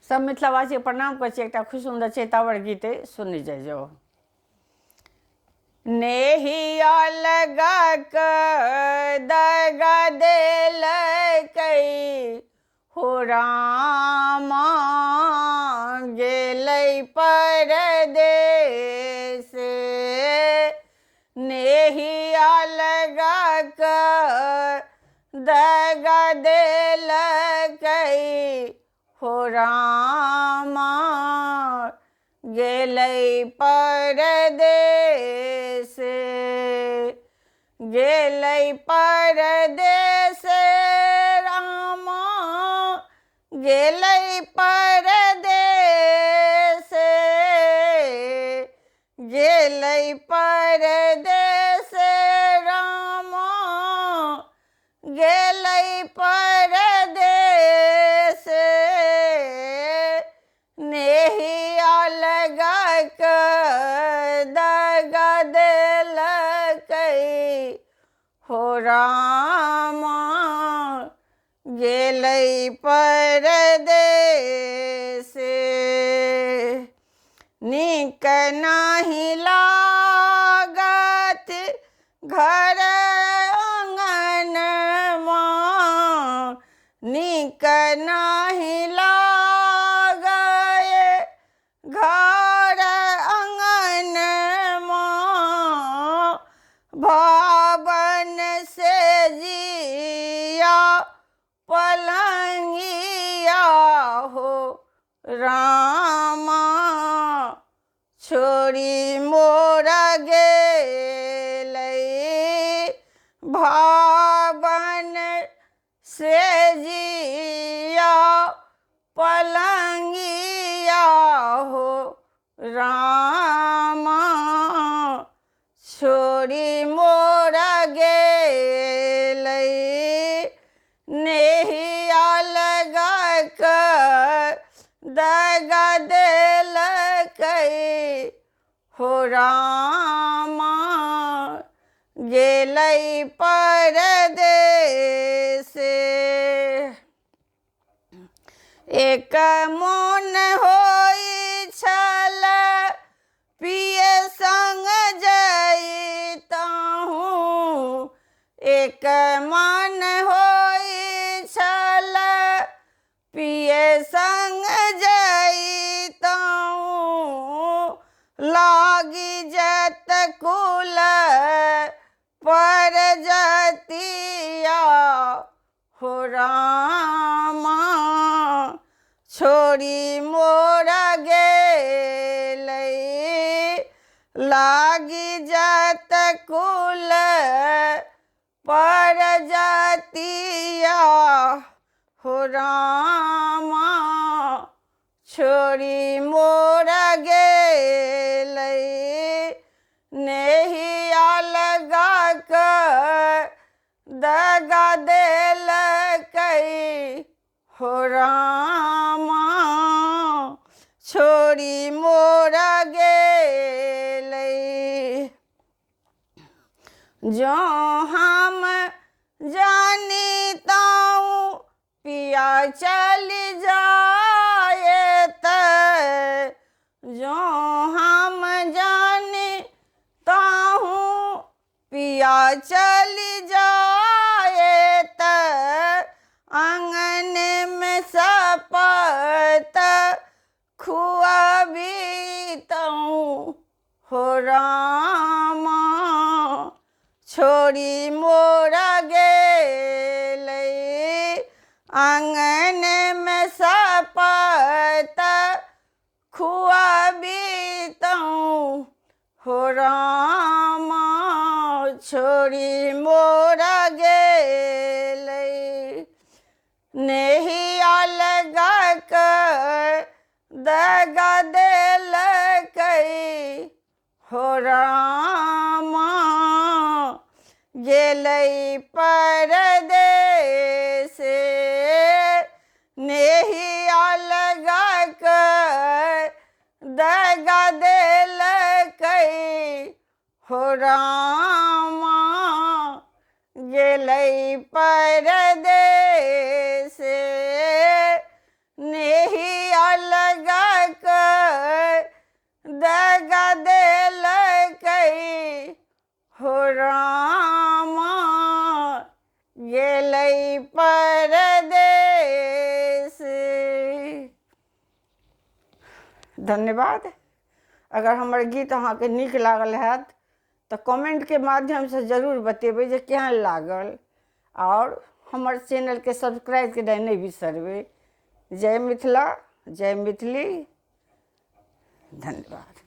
सब मिथिलावासी प्रणाम कर एक खुब सुंदर चेतावर गीत सुनी जाइजो। नेहिया लगा कर दगा देल कई हो रामा गेलै परदेस। नेहिया लगा कर दगा देल कई हो रामा गेलै परदेस। गेलै परदेस रामा गेलै परदेस। गेलै परदेस रामा गेलै परदेस। नेहिया लगा कर दगा देल कई हो रामा गेलै परदेस। नीक नाही लागत घर आंगनमा, नीक नाही लागय घर आंगनमा। भावन से जिया पलंगिया हो रामा छोड़ी मोरा गेलै। भावन से जिया पलंगिया हो रामा छोड़ी मोरा गेलै। नेहिया लगा कर दगा देल कई हो रामा गेलै परदेस। एक मोन होई छल पिए संग जइतहूँ, एक मन होई छल पिए संग जइतहूँ। लागी जत कुल पर जतिया हो रामा छोड़ी मोरा गेलै। लागी जत कुल पर जतिया हो रामा छोड़ी मोरा गेलै। नेहिया लगा कर दगा देल कई हो रामा छोड़ी मोरा गेलै। जो हम जानिताऊँ पिया चल जायत, जो हम जानिताऊँ पिया चल जायत। आंगन में सपत खुआबीतऊँ हो रामा छोड़ी मोरा गेलै। आंगन में सपत खुआबीतऊँ हो रामा छोड़ी मोरा गेलै। नेहिया लगा कर दगा देल कई हो रामा गेलै परदेस। नेहिया लगा कर दगा देल कई हो रामा गेलै परदेस। नेहिया धन्यवाद। अगर हमर गीत अहाँके नीक लागल हैत तो कमेंट के माध्यम से जरूर बतेबै जे केहन लागल, और हमर चैनल के सब्सक्राइब करनाइ नहीं बिसरबै। जय मिथिला, जय मैथिली, धन्यवाद।